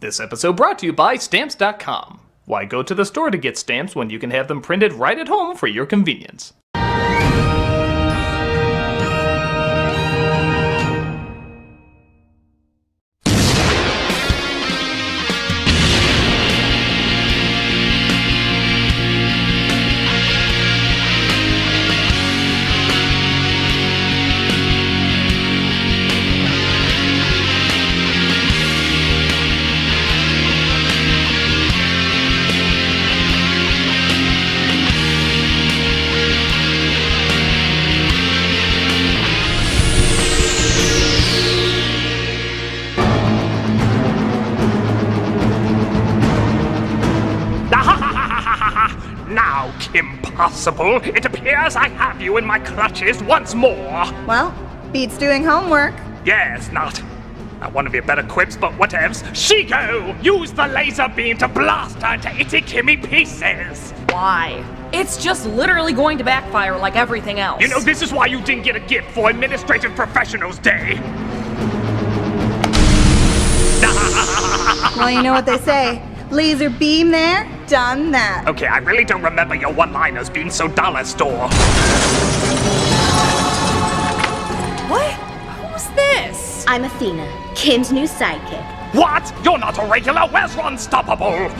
This episode brought to you by Stamps.com. Why go to the store to get stamps when you can have them printed right at home for your convenience? Now, Impossible, it appears I have you in my clutches once more. Well, beats doing homework. Yes, not one of your better quips, but whatevs. Shiko, use the laser beam to blast her into itty-kimmy pieces. Why? It's just literally going to backfire like everything else. You know, this is why you didn't get a gift for Administrative Professionals Day. Well, you know what they say. Laser beam there, done that. Okay, I really don't remember your one-liners being so dollar store. What? Who's this? I'm Athena, Kim's new sidekick. What? You're not a regular? Where's Unstoppable?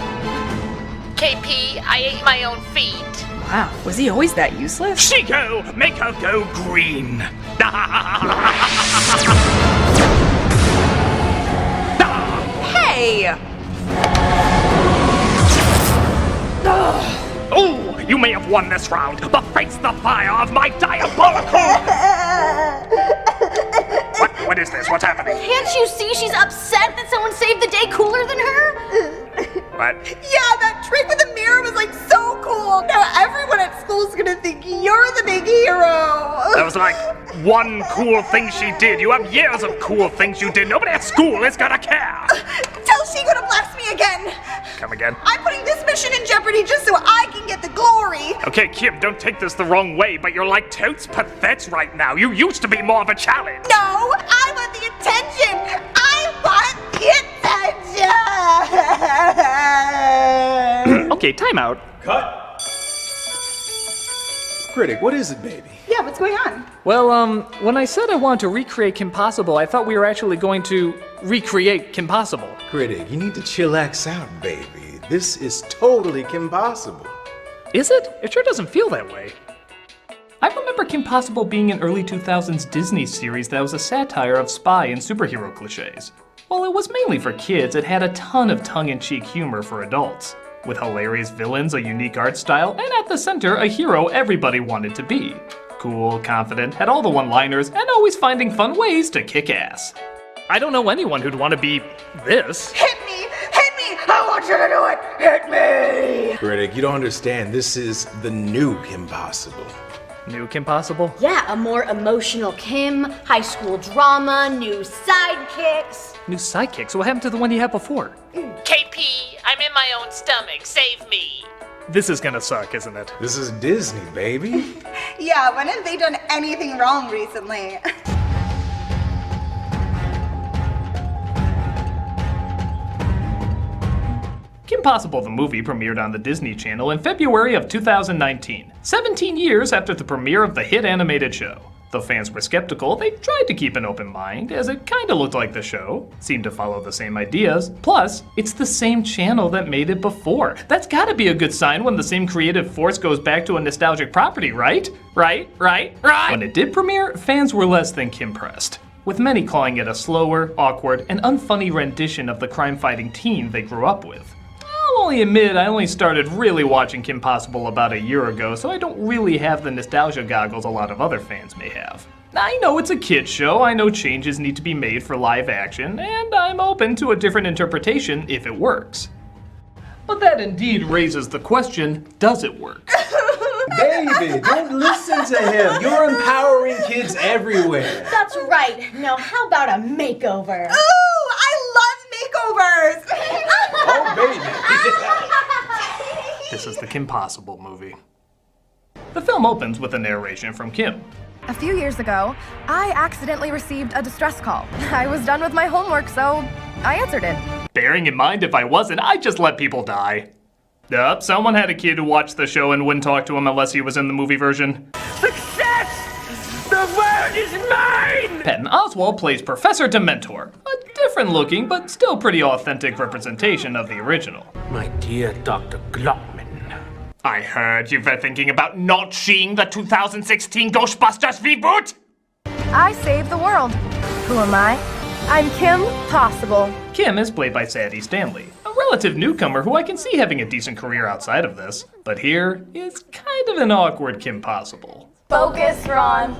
KP, I ate my own feet. Wow, was he always that useless? Shiko, make her go green. Hey! Oh, you may have won this round, but face the fire of my diabolical... What is this? What's happening? Can't you see she's upset that someone saved the day cooler than her? What? Yeah, that trick with the mirror was like so cool. Now everyone at school's gonna think you're the big hero. That was like one cool thing she did. You have years of cool things you did. Nobody at school is gonna care. Tell Shiko to blast me again. Come again. I'm putting this mission in jeopardy just so I can get the glory. Okay, Kim, don't take this the wrong way, but you're like totes pathetic right now. You used to be more of a challenge. No, I want the attention. I want the attention. Okay, time out. Cut! Critic, what is it, baby? Yeah, what's going on? Well, when I said I wanted to recreate Kim Possible, I thought we were actually going to recreate Kim Possible. Critic, you need to chillax out, baby. This is totally Kim Possible. Is it? It sure doesn't feel that way. I remember Kim Possible being an early 2000s Disney series that was a satire of spy and superhero cliches. While it was mainly for kids, it had a ton of tongue-in-cheek humor for adults, with hilarious villains, a unique art style, and at the center, a hero everybody wanted to be. Cool, confident, had all the one-liners, and always finding fun ways to kick ass. I don't know anyone who'd want to be this. Hit me! Hit me! I want you to do it! Hit me! Critic, you don't understand. This is the new Kim Possible. New Kim Possible? Yeah, a more emotional Kim, high school drama, new sidekicks. New sidekicks? What happened to the one you had before? KP, I'm in my own stomach. Save me. This is gonna suck, isn't it? This is Disney, baby. Yeah, when have they done anything wrong recently? Kim Possible the movie premiered on the Disney Channel in February of 2019, 17 years after the premiere of the hit animated show. Though fans were skeptical, they tried to keep an open mind, as it kinda looked like the show, seemed to follow the same ideas, plus, it's the same channel that made it before. That's gotta be a good sign when the same creative force goes back to a nostalgic property, right? Right? When it did premiere, fans were less than Kim-pressed, with many calling it a slower, awkward, and unfunny rendition of the crime-fighting teen they grew up with. I'll only admit I only started really watching Kim Possible about a year ago, so I don't really have the nostalgia goggles a lot of other fans may have. I know it's a kid's show, I know changes need to be made for live action, and I'm open to a different interpretation if it works. But that indeed raises the question, does it work? Baby, don't listen to him. You're empowering kids everywhere. That's right. Now how about a makeover? Ooh, I love makeovers! Oh, baby. This is the Kim Possible movie. The film opens with a narration from Kim. A few years ago, I accidentally received a distress call. I was done with my homework, so I answered it. Bearing in mind if I wasn't, I'd just let people die. Yup, someone had a kid who watched the show and wouldn't talk to him unless he was in the movie version. Success! The world is mine! Patton Oswalt plays Professor Dementor, a different looking but still pretty authentic representation of the original. My dear Dr. Glockman. I heard you were thinking about not seeing the 2016 Ghostbusters reboot? I saved the world. Who am I? I'm Kim Possible. Kim is played by Sadie Stanley, a relative newcomer who I can see having a decent career outside of this, but here is kind of an awkward Kim Possible. Focus, Ron.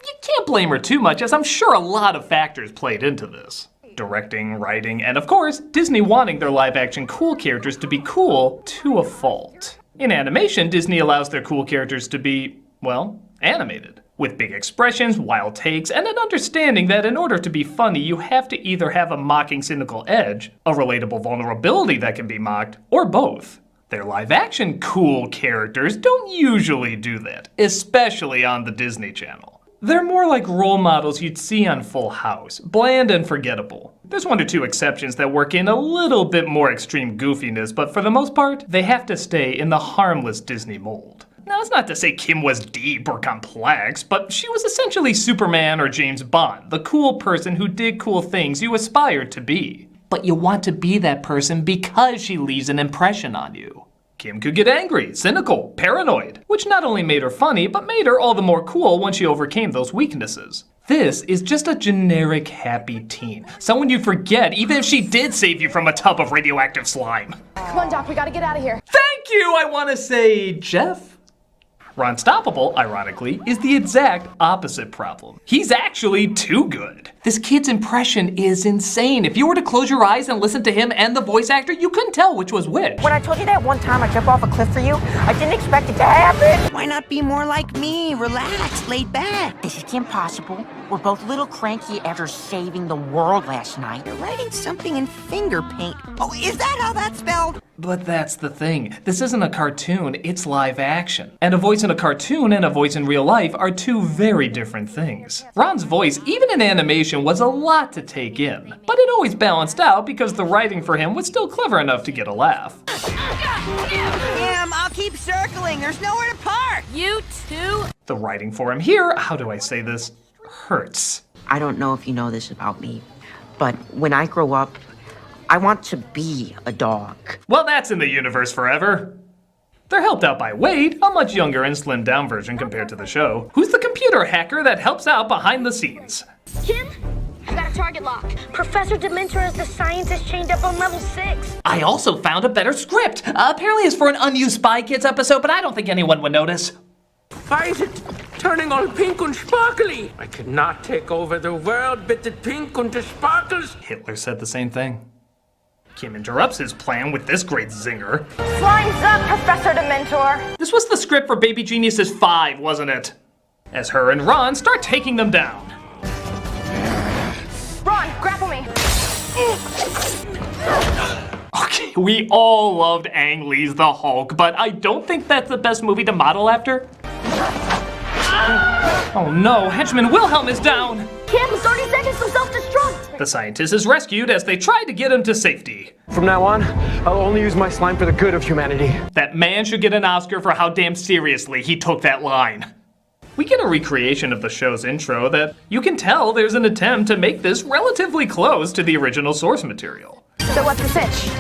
You can't blame her too much, as I'm sure a lot of factors played into this. Directing, writing, and of course, Disney wanting their live-action cool characters to be cool to a fault. In animation, Disney allows their cool characters to be, well, animated. With big expressions, wild takes, and an understanding that in order to be funny, you have to either have a mocking, cynical edge, a relatable vulnerability that can be mocked, or both. Their live-action cool characters don't usually do that, especially on the Disney Channel. They're more like role models you'd see on Full House, bland and forgettable. There's one or two exceptions that work in a little bit more extreme goofiness, but for the most part, they have to stay in the harmless Disney mold. Now, it's not to say Kim was deep or complex, but she was essentially Superman or James Bond, the cool person who did cool things you aspired to be. But you want to be that person because she leaves an impression on you. Kim could get angry, cynical, paranoid, which not only made her funny, but made her all the more cool when she overcame those weaknesses. This is just a generic happy teen. Someone you forget even if she did save you from a tub of radioactive slime. Come on, Doc, we gotta get out of here. Thank you, I want to say Jeff. Ron Stoppable, ironically, is the exact opposite problem. He's actually too good. This kid's impression is insane. If you were to close your eyes and listen to him and the voice actor, you couldn't tell which was which. When I told you that one time I jumped off a cliff for you, I didn't expect it to happen. Why not be more like me? Relax, laid back. This is Kim Possible. We're both a little cranky after saving the world last night. You're writing something in finger paint. Oh, is that how that's spelled? But that's the thing. This isn't a cartoon, it's live action. And a voice in a cartoon and a voice in real life are two very different things. Ron's voice, even in animation, was a lot to take in. But it always balanced out because the writing for him was still clever enough to get a laugh. Kim, I'll keep circling. There's nowhere to park. You too? The writing for him here, how do I say this, hurts. I don't know if you know this about me, but when I grow up, I want to be a dog. Well, that's in the universe forever. They're helped out by Wade, a much younger and slimmed down version compared to the show, who's the computer hacker that helps out behind the scenes. Kim, I got a target lock. Professor Dementor is the scientist chained up on level 6. I also found a better script. Apparently it's for an unused Spy Kids episode, but I don't think anyone would notice. Why is it turning all pink and sparkly? I could not take over the world, but the pink and the sparkles. Hitler said the same thing. Kim interrupts his plan with this great zinger. Slime's up, Professor Dementor. This was the script for Baby Geniuses 5, wasn't it? As her and Ron start taking them down. Ron, grapple me. Okay, we all loved Ang Lee's The Hulk, but I don't think that's the best movie to model after. Oh no, henchman Wilhelm is down! Kim, 30 seconds to self-destruct. The scientist is rescued as they try to get him to safety. From now on, I'll only use my slime for the good of humanity. That man should get an Oscar for how damn seriously he took that line. We get a recreation of the show's intro that you can tell there's an attempt to make this relatively close to the original source material. So what's the sitch?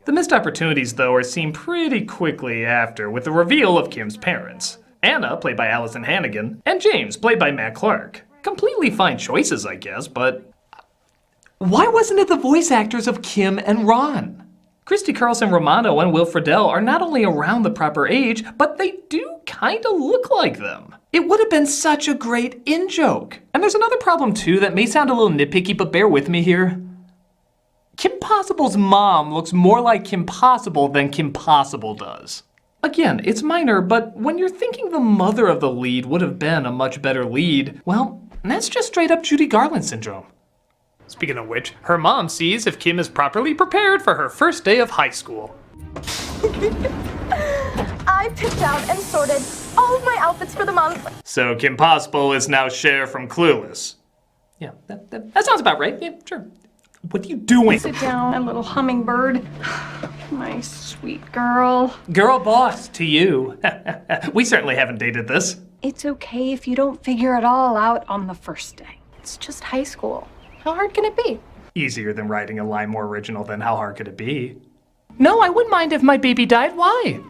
The missed opportunities, though, are seen pretty quickly after with the reveal of Kim's parents. Anna, played by Allison Hannigan, and James, played by Matt Clark. Completely fine choices, I guess, but why wasn't it the voice actors of Kim and Ron? Christy Carlson Romano and Will Friedle are not only around the proper age, but they do kinda look like them. It would have been such a great in-joke. And there's another problem too that may sound a little nitpicky, but bear with me here. Kim Possible's mom looks more like Kim Possible than Kim Possible does. Again, it's minor, but when you're thinking the mother of the lead would have been a much better lead, well, that's just straight up Judy Garland syndrome. Speaking of which, her mom sees if Kim is properly prepared for her first day of high school. I picked out and sorted all of my outfits for the month. So Kim Possible is now Cher from Clueless. Yeah, that sounds about right. Yeah, sure. What are you doing? Sit down, my little hummingbird. My sweet girl. Girl boss to you. We certainly haven't dated this. It's okay if you don't figure it all out on the first day. It's just high school. How hard can it be? Easier than writing a line more original than how hard could it be? No, I wouldn't mind if my baby died. Why?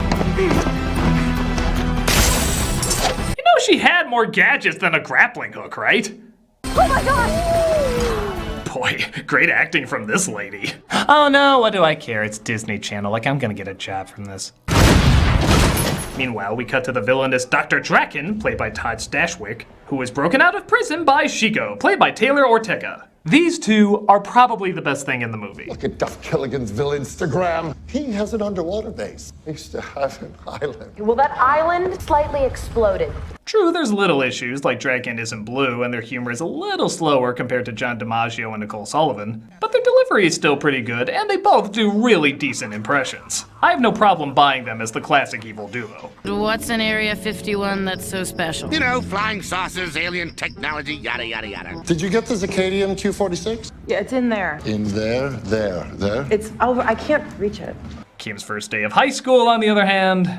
You know she had more gadgets than a grappling hook, right? Oh my gosh! Boy, great acting from this lady. Oh no, what do I care? It's Disney Channel. Like, I'm gonna get a job from this. Meanwhile, we cut to the villainous Dr. Draken, played by Todd Stashwick, who was broken out of prison by Chico, played by Taylor Ortega. These two are probably the best thing in the movie. Look at Duff Killigan's Villainstagram. He has an underwater base. He used to have an island. Well, that island slightly exploded. True, there's little issues, like Draken isn't blue and their humor is a little slower compared to John DiMaggio and Nicole Sullivan, but their delivery is still pretty good, and they both do really decent impressions. I have no problem buying them as the classic evil duo. What's in Area 51 that's so special? You know, flying saucers, alien technology, yada, yada, yada. Did you get the Zircadium Q46? Yeah, it's in there. In there? It's over. I can't reach it. Kim's first day of high school, on the other hand.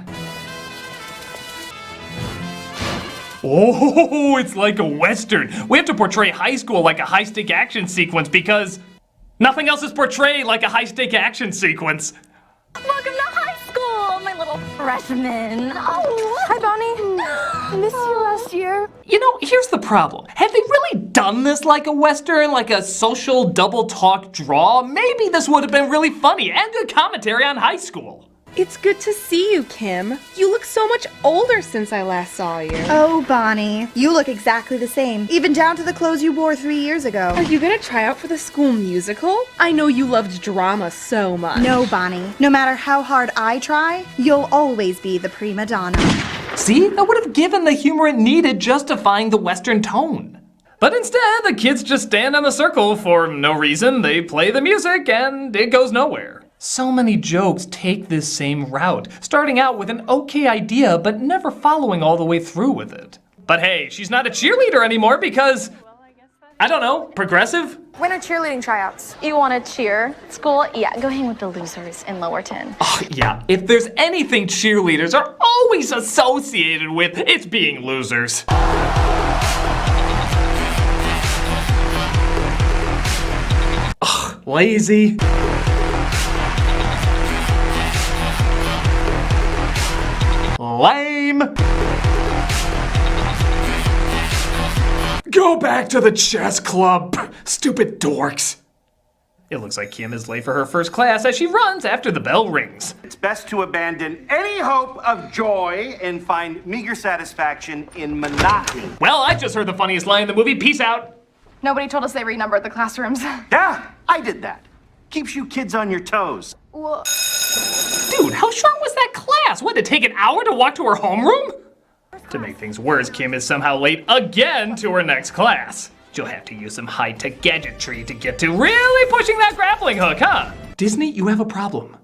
Oh, it's like a Western. We have to portray high school like a high-stake action sequence because nothing else is portrayed like a high-stake action sequence. Welcome to high school, my little freshman. Oh, hi, Bonnie. I missed you last year. You know, here's the problem. Had they really done this like a Western, like a social double talk draw, maybe this would have been really funny and good commentary on high school. It's good to see you, Kim. You look so much older since I last saw you. Oh, Bonnie, you look exactly the same, even down to the clothes you wore 3 years ago. Are you gonna try out for the school musical? I know you loved drama so much. No, Bonnie. No matter how hard I try, you'll always be the prima donna. See? That would have given the humor it needed, justifying the Western tone. But instead, the kids just stand in a circle for no reason. They play the music and it goes nowhere. So many jokes take this same route, starting out with an okay idea, but never following all the way through with it. But hey, she's not a cheerleader anymore because, I don't know, progressive? When are cheerleading tryouts? You want to cheer? School? Yeah, go hang with the losers in Lowerton. Oh, yeah, if there's anything cheerleaders are always associated with, it's being losers. Ugh, lazy. Lame. Go back to the chess club, stupid dorks. It looks like Kim is late for her first class as she runs after the bell rings. It's best to abandon any hope of joy and find meager satisfaction in monotony. Well, I just heard the funniest line in the movie. Peace out. Nobody told us they renumbered the classrooms. Yeah, I did that. Keeps you kids on your toes. Whoa. Dude, how short was that class? What, did it take an hour to walk to her homeroom? To make things worse, Kim is somehow late again to her next class. She'll have to use some high-tech gadgetry to get to really pushing that grappling hook, huh? Disney, you have a problem.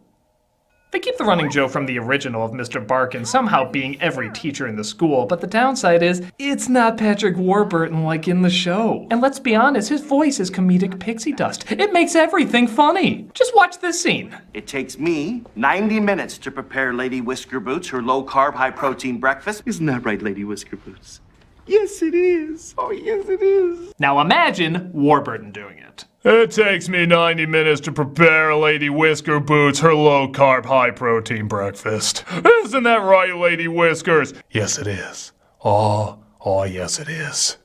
They keep the running joke from the original of Mr. Barkin somehow being every teacher in the school, but the downside is, it's not Patrick Warburton like in the show. And let's be honest, his voice is comedic pixie dust. It makes everything funny. Just watch this scene. It takes me 90 minutes to prepare Lady Whisker Boots her low-carb, high-protein breakfast. Isn't that right, Lady Whisker Boots? Yes, it is. Oh, yes, it is. Now imagine Warburton doing it. It takes me 90 minutes to prepare Lady Whisker Boots her low-carb, high-protein breakfast. Isn't that right, Lady Whiskers? Yes, it is. Oh, yes, it is.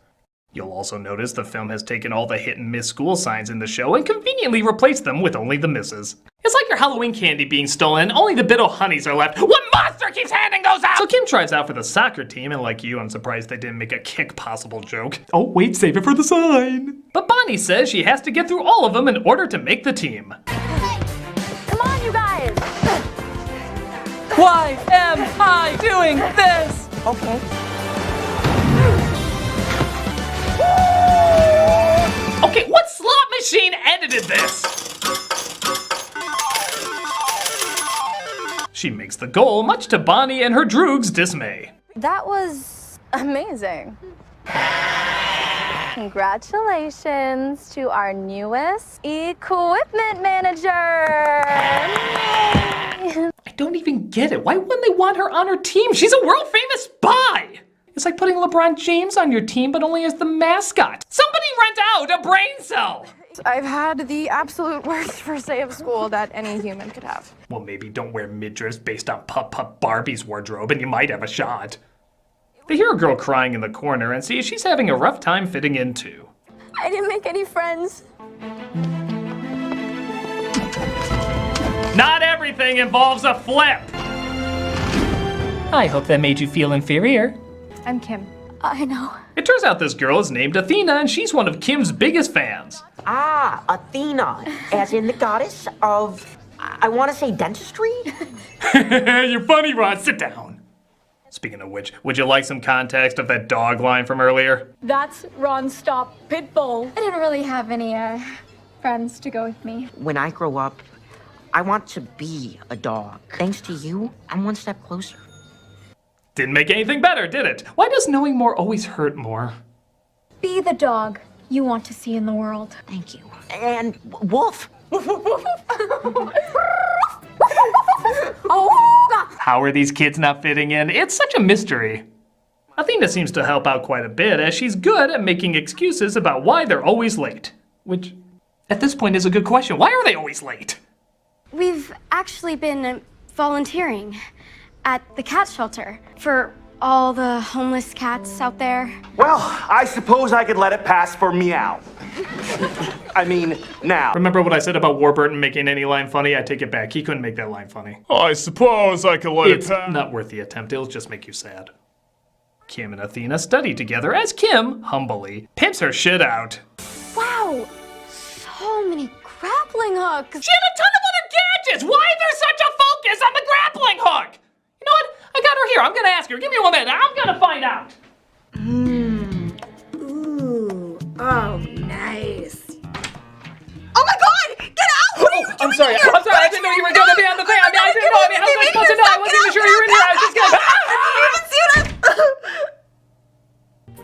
You'll also notice the film has taken all the hit-and-miss school signs in the show and conveniently replaced them with only the misses. It's like your Halloween candy being stolen, only the bit o' honeys are left. What monster keeps handing those out? So Kim tries out for the soccer team, and like you, I'm surprised they didn't make a kick possible joke. Oh, wait, save it for the sign. But Bonnie says she has to get through all of them in order to make the team. Come on, you guys! Why am I doing this? Okay. Okay, what slot machine edited this? She makes the goal, much to Bonnie and her droog's dismay. That was amazing. Congratulations to our newest equipment manager. I don't even get it. Why wouldn't they want her on her team? She's a world famous spy. It's like putting LeBron James on your team, but only as the mascot. Somebody rent out a brain cell. I've had the absolute worst first day of school that any human could have. Well, maybe don't wear midriffs based on Pup Barbie's wardrobe and you might have a shot. They hear a girl crying in the corner and see she's having a rough time fitting in too. I didn't make any friends. Not everything involves a flip. I hope that made you feel inferior. I'm Kim. I know. It turns out this girl is named Athena and she's one of Kim's biggest fans. Ah, Athena, as in the goddess of, I want to say dentistry? You're funny, Ron. Sit down. Speaking of which, would you like some context of that dog line from earlier? That's Ron Stop Pitbull. I didn't really have any friends to go with me. When I grow up, I want to be a dog. Thanks to you, I'm one step closer. Didn't make anything better, did it? Why does knowing more always hurt more? Be the dog you want to see in the world. Thank you. And Wolf. Oh, How are these kids not fitting in? It's such a mystery. Athena seems to help out quite a bit as she's good at making excuses about why they're always late. Which, at this point, is a good question. Why are they always late? We've actually been volunteering at the cat shelter for all the homeless cats out there. Well, I suppose I could let it pass for meow. I mean, now. Remember what I said about Warburton making any line funny? I take it back. He couldn't make that line funny. I suppose I could let it pass. It's not worth the attempt. It'll just make you sad. Kim and Athena study together as Kim, humbly, pimps her shit out. Wow, so many grappling hooks. She had a ton of other gadgets! Why is there such a focus on the grappling hook? You know what? I got her here. I'm gonna ask her. Give me 1 minute. I'm gonna find out. Ooh. Oh, nice. Oh my God! Get out! What are you doing I'm sorry. here? I didn't know you were gonna be on the thing. I didn't know. How was I supposed to know? I wasn't even sure you were in here. I was just gonna.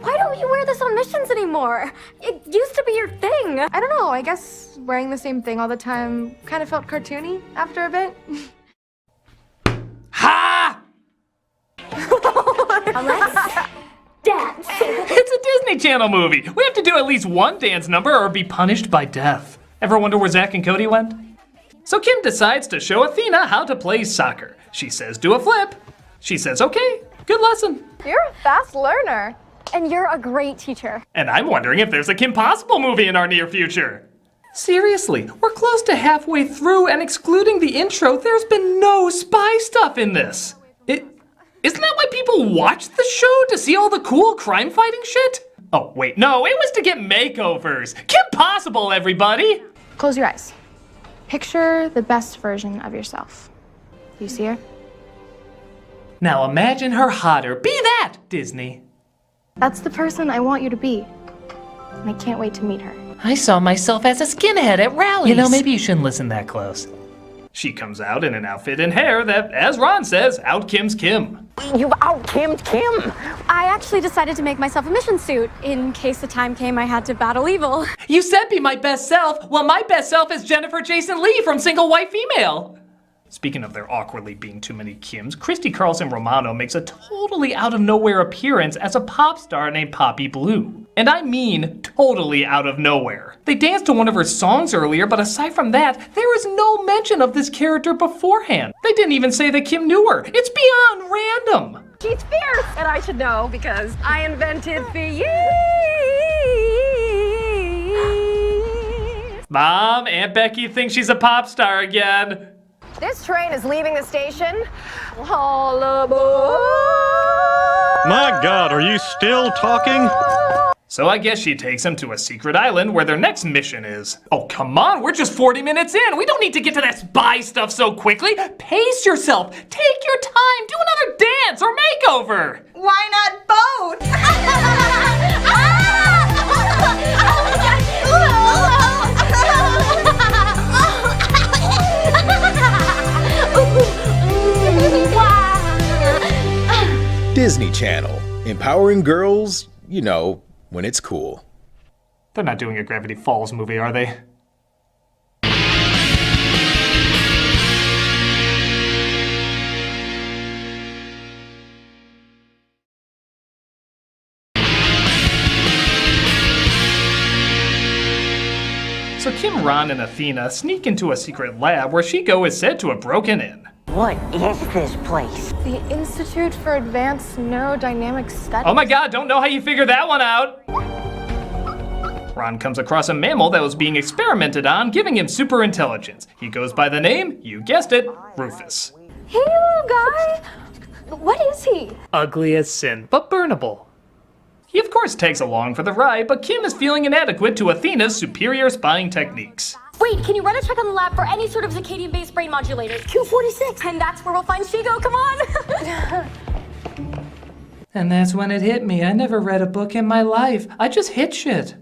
why don't you wear this on missions anymore? It used to be your thing. I don't know, I guess wearing the same thing all the time kind of felt cartoony after a bit. Ha! Let's dance. It's a Disney Channel movie. We have to do at least one dance number or be punished by death. Ever wonder where Zach and Cody went? So Kim decides to show Athena how to play soccer. She says do a flip. She says okay, good lesson. You're a fast learner. And you're a great teacher. And I'm wondering if there's a Kim Possible movie in our near future. Seriously, we're close to halfway through and excluding the intro, there's been no spy stuff in this. Isn't that why people watch the show? To see all the cool crime fighting shit? Oh, wait, no, it was to get makeovers. Kim Possible, everybody! Close your eyes. Picture the best version of yourself. Do you see her? Now imagine her hotter. Be that, Disney. That's the person I want you to be. And I can't wait to meet her. I saw myself as a skinhead at rallies. You know, maybe you shouldn't listen that close. She comes out in an outfit and hair that, as Ron says, out-Kims Kim. You've out-Kimmed Kim. I actually decided to make myself a mission suit in case the time came I had to battle evil. You said be my best self. Well, my best self is Jennifer Jason Leigh from Single White Female. Speaking of there awkwardly being too many Kims, Christy Carlson Romano makes a totally out-of-nowhere appearance as a pop star named Poppy Blue. And I mean totally out of nowhere. They danced to one of her songs earlier, but aside from that, there is no mention of this character beforehand. They didn't even say that Kim knew her. It's beyond random. She's fierce, and I should know because I invented for you. Mom, Aunt Becky thinks she's a pop star again. This train is leaving the station. All aboard! My God, are you still talking? So I guess she takes him to a secret island where their next mission is. Oh, come on, we're just 40 minutes in. We don't need to get to that spy stuff so quickly. Pace yourself. Take your time. Do another dance or makeover. Why not both? Disney Channel. Empowering girls, you know, when it's cool. They're not doing a Gravity Falls movie, are they? So Kim, Ron, and Athena sneak into a secret lab where Shego is said to have broken in. What is this place? The Institute for Advanced Neurodynamic Studies. Oh my god, don't know how you figured that one out! Ron comes across a mammal that was being experimented on, giving him super intelligence. He goes by the name, you guessed it, Rufus. Hey, little guy. What is he? Ugly as sin, but burnable. He of course tags along for the ride, but Kim is feeling inadequate to Athena's superior spying techniques. Wait, can you run a check on the lab for any sort of circadian-based brain modulators? Q46. And that's where we'll find Shego, come on! And that's when it hit me. I never read a book in my life. I just hit shit.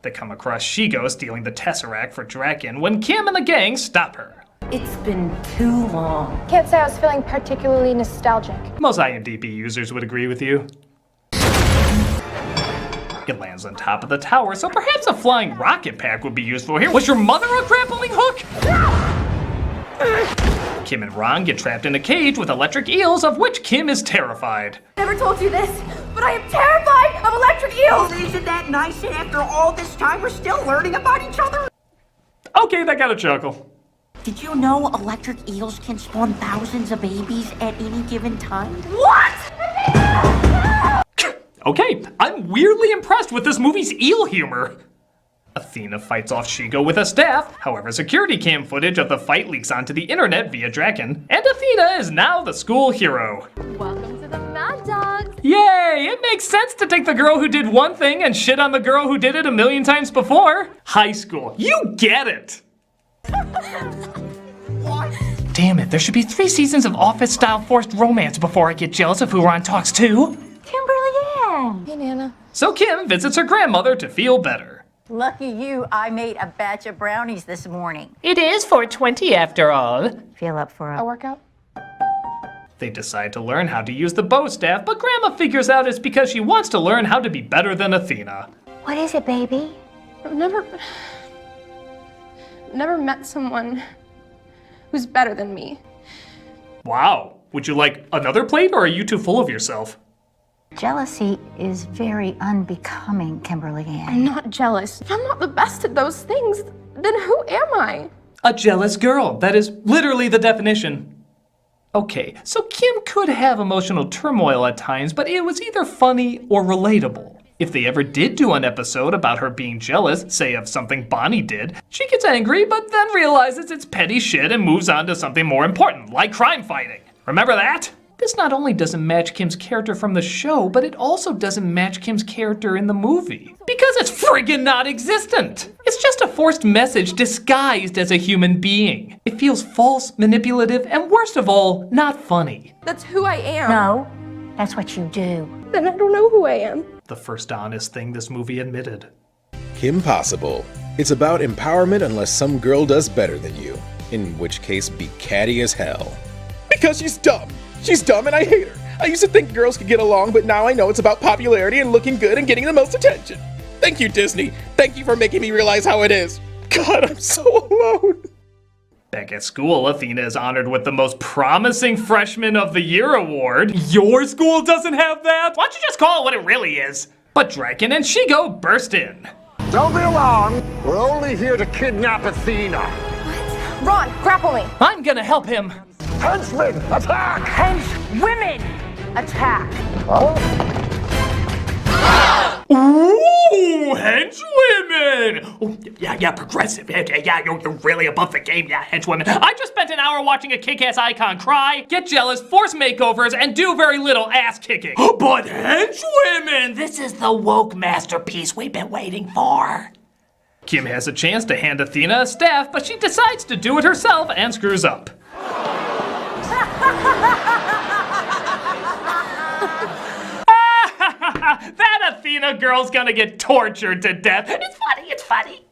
They come across Shego stealing the Tesseract for Draken when Kim and the gang stop her. It's been too long. Can't say I was feeling particularly nostalgic. Most IMDb users would agree with you. It lands on top of the tower, so perhaps a flying rocket pack would be useful here. Was your mother a grappling hook? Kim and Ron get trapped in a cage with electric eels, of which Kim is terrified. Never told you this, but I am terrified of electric eels! Well, isn't that nice that after all this time we're still learning about each other? Okay, that got a chuckle. Did you know electric eels can spawn thousands of babies at any given time? What? Okay, I'm weirdly impressed with this movie's eel humor. Athena fights off Shego with a staff. However, security cam footage of the fight leaks onto the internet via Draken, and Athena is now the school hero. Welcome to the Mad Dogs. Yay! It makes sense to take the girl who did one thing and shit on the girl who did it 1,000,000 times before. High school, you get it! Damn it, there should be 3 seasons of office-style forced romance before I get jealous of who Ron talks to. Kimberly Ann. Hey, Nana. So Kim visits her grandmother to feel better. Lucky you, I made a batch of brownies this morning. It is 4:20 after all. Feel up for A workout? They decide to learn how to use the bow staff, but Grandma figures out it's because she wants to learn how to be better than Athena. What is it, baby? I've never met someone who's better than me. Wow. Would you like another plate, or are you too full of yourself? Jealousy is very unbecoming, Kimberly Ann. I'm not jealous. If I'm not the best at those things, then who am I? A jealous girl. That is literally the definition. Okay, so Kim could have emotional turmoil at times, but it was either funny or relatable. If they ever did do an episode about her being jealous, say of something Bonnie did, she gets angry but then realizes it's petty shit and moves on to something more important, like crime fighting. Remember that? This not only doesn't match Kim's character from the show, but it also doesn't match Kim's character in the movie. Because it's friggin' not existent! It's just a forced message disguised as a human being. It feels false, manipulative, and worst of all, not funny. That's who I am. No, that's what you do. Then I don't know who I am. The first honest thing this movie admitted. Kim Possible. It's about empowerment unless some girl does better than you. In which case, be catty as hell. Because she's dumb. She's dumb and I hate her. I used to think girls could get along, but now I know it's about popularity and looking good and getting the most attention. Thank you, Disney. Thank you for making me realize how it is. God, I'm so alone. Back at school, Athena is honored with the most promising freshman of the year award. Your school doesn't have that? Why don't you just call it what it really is? But Draken and Shego burst in. Don't be alarmed. We're only here to kidnap Athena. What? Ron, grapple me. I'm gonna help him. Henchmen, attack! Henchwomen, attack! Huh? Ooh, henchwomen! Oh, yeah, progressive. Yeah, you're really above the game, yeah, henchwomen. I just spent an hour watching a kick-ass icon cry, get jealous, force makeovers, and do very little ass-kicking. But henchwomen! This is the woke masterpiece we've been waiting for. Kim has a chance to hand Athena a staff, but she decides to do it herself and screws up. That Athena girl's gonna get tortured to death. It's funny.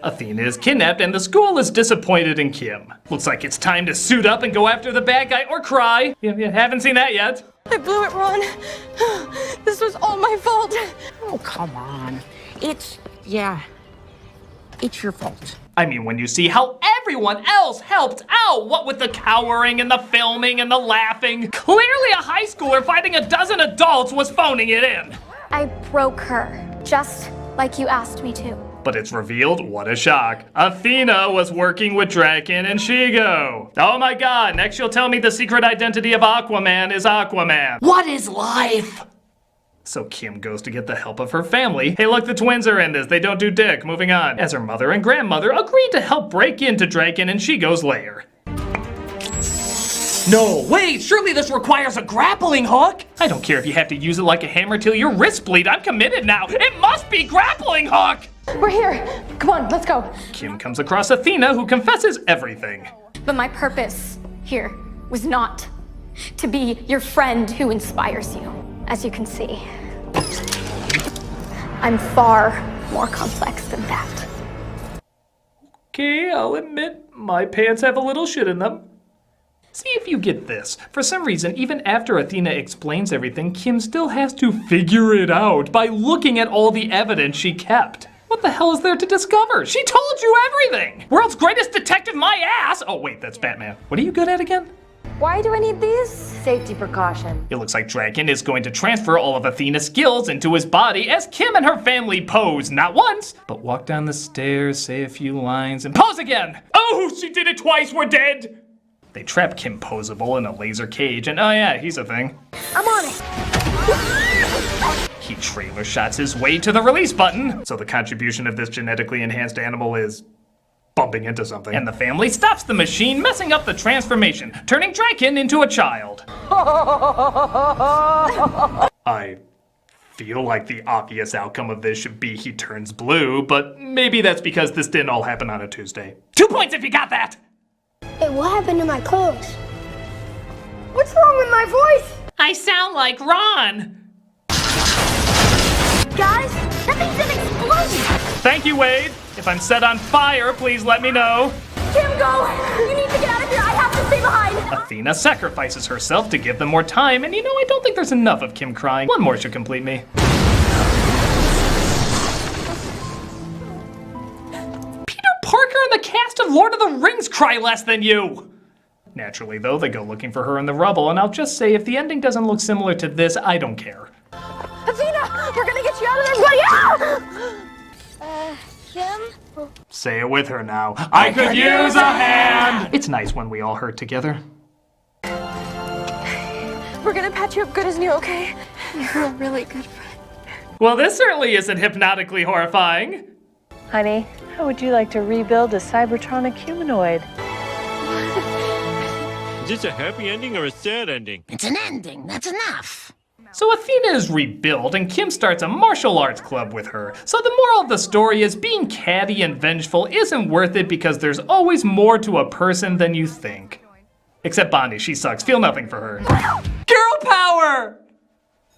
Athena is kidnapped and the school is disappointed in Kim. Looks like it's time to suit up and go after the bad guy or cry. You haven't seen that yet. I blew it, Ron. This was all my fault. Oh, come on. It's your fault. I mean, when you see how everyone else helped out, what with the cowering and the filming and the laughing, clearly a high schooler fighting a dozen adults was phoning it in. I broke her, just like you asked me to. But it's revealed, what a shock, Athena was working with Draken and Shigo. Oh my god, next you'll tell me the secret identity of Aquaman is Aquaman. What is life? So Kim goes to get the help of her family. Hey look, the twins are in this, they don't do dick, moving on. As her mother and grandmother agreed to help break into Draken and Shigo's lair. No, wait, surely this requires a grappling hook? I don't care if you have to use it like a hammer till your wrists bleed, I'm committed now. It must be grappling hook! We're here. Come on, let's go. Kim comes across Athena, who confesses everything. But my purpose here was not to be your friend who inspires you. As you can see, I'm far more complex than that. Okay, I'll admit, my pants have a little shit in them. See if you get this. For some reason, even after Athena explains everything, Kim still has to figure it out by looking at all the evidence she kept. What the hell is there to discover? She told you everything! World's greatest detective, my ass! Oh wait, that's Batman. What are you good at again? Why do I need these? Safety precaution. It looks like Draken is going to transfer all of Athena's skills into his body as Kim and her family pose, not once, but walk down the stairs, say a few lines, and pose again! Oh, she did it twice, we're dead! They trap Kim Posable in a laser cage, and oh yeah, he's a thing. I'm on it. He trailer shots his way to the release button, so the contribution of this genetically enhanced animal is bumping into something. And the family stops the machine, messing up the transformation, turning Draken into a child. I feel like the obvious outcome of this should be he turns blue, but maybe that's because this didn't all happen on a Tuesday. 2 points if you got that! Hey, what happened to my clothes? What's wrong with my voice? I sound like Ron! Guys, that thing's an explosion! Thank you, Wade. If I'm set on fire, please let me know. Kim, go! You need to get out of here. I have to stay behind. Athena sacrifices herself to give them more time, and you know, I don't think there's enough of Kim crying. One more should complete me. Peter Parker and the cast of Lord of the Rings cry less than you! Naturally, though, they go looking for her in the rubble, and I'll just say, if the ending doesn't look similar to this, I don't care. Athena, we're gonna get you out of there, buddy! Kim? Say it with her now. I could use a hand! It's nice when we all hurt together. We're gonna patch you up good as new, okay? You're a really good friend. Well, this certainly isn't hypnotically horrifying. Honey, how would you like to rebuild a Cybertronic humanoid? Is this a happy ending or a sad ending? It's an ending, that's enough. So Athena is rebuilt, and Kim starts a martial arts club with her. So the moral of the story is being catty and vengeful isn't worth it because there's always more to a person than you think. Except Bonnie, she sucks. Feel nothing for her. Girl power!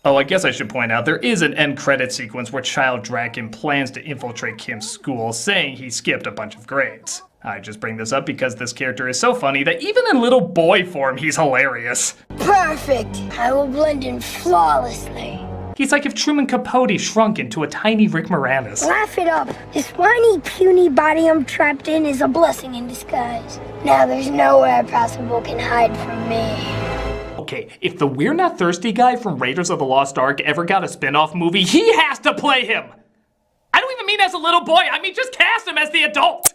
Oh, I guess I should point out there is an end credit sequence where Child Draken plans to infiltrate Kim's school, saying he skipped a bunch of grades. I just bring this up because this character is so funny that even in little boy form, he's hilarious. Perfect! I will blend in flawlessly. He's like if Truman Capote shrunk into a tiny Rick Moranis. Laugh it up. This whiny, puny body I'm trapped in is a blessing in disguise. Now there's nowhere Passable can hide from me. Okay, if the We're Not Thirsty guy from Raiders of the Lost Ark ever got a spin-off movie, he has to play him! I don't even mean as a little boy, I mean just cast him as the adult!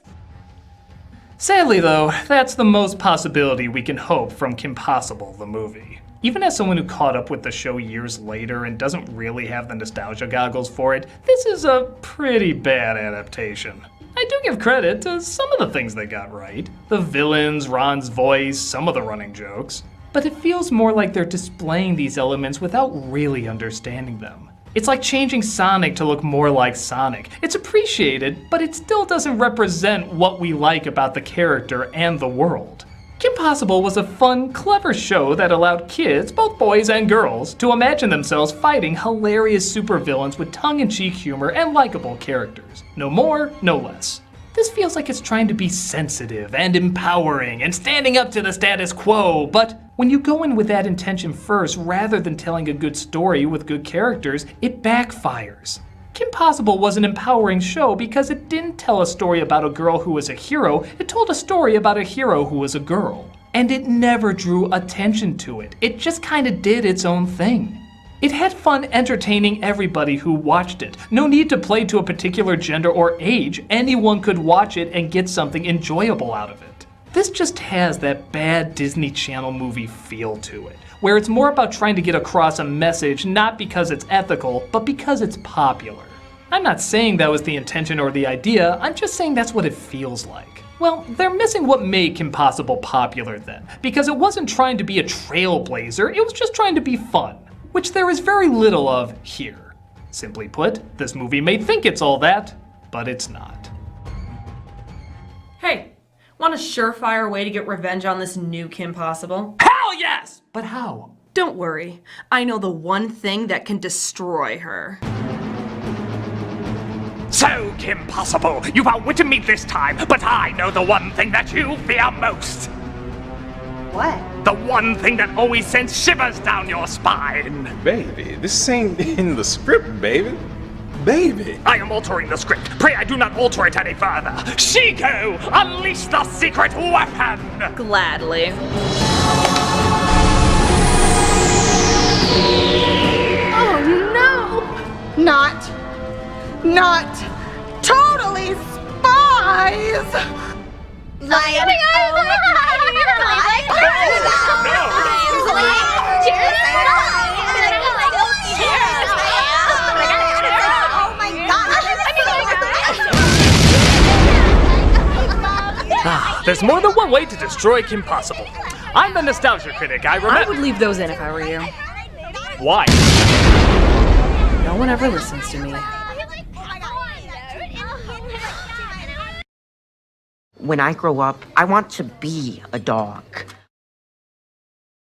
Sadly though, that's the most possibility we can hope from Kim Possible, the movie. Even as someone who caught up with the show years later and doesn't really have the nostalgia goggles for it, this is a pretty bad adaptation. I do give credit to some of the things they got right. The villains, Ron's voice, some of the running jokes. But it feels more like they're displaying these elements without really understanding them. It's like changing Sonic to look more like Sonic. It's appreciated, but it still doesn't represent what we like about the character and the world. Kim Possible was a fun, clever show that allowed kids, both boys and girls, to imagine themselves fighting hilarious supervillains with tongue-in-cheek humor and likable characters. No more, no less. This feels like it's trying to be sensitive and empowering and standing up to the status quo, but When you go in with that intention first, rather than telling a good story with good characters, it backfires. Kim Possible was an empowering show because it didn't tell a story about a girl who was a hero, it told a story about a hero who was a girl. And it never drew attention to it. It just kinda did its own thing. It had fun entertaining everybody who watched it. No need to play to a particular gender or age. Anyone could watch it and get something enjoyable out of it. This just has that bad Disney Channel movie feel to it, where it's more about trying to get across a message not because it's ethical, but because it's popular. I'm not saying that was the intention or the idea, I'm just saying that's what it feels like. Well, they're missing what made Kim Possible popular then, because it wasn't trying to be a trailblazer, it was just trying to be fun, which there is very little of here. Simply put, this movie may think it's all that, but it's not. Hey, want a surefire way to get revenge on this new Kim Possible? Hell yes! But how? Don't worry, I know the one thing that can destroy her. So, Kim Possible, you've outwitted me this time, but I know the one thing that you fear most. What? The one thing that always sends shivers down your spine. Baby, this ain't in the script, baby. Baby. I am altering the script. Pray I do not alter it any further. Shiko, unleash the secret weapon! Gladly. Oh no! Not totally spies! Lion, There's more than one way to destroy Kim Possible. I'm the nostalgia critic. I would leave those in if I were you. Why? No one ever listens to me. When I grow up, I want to be a dog.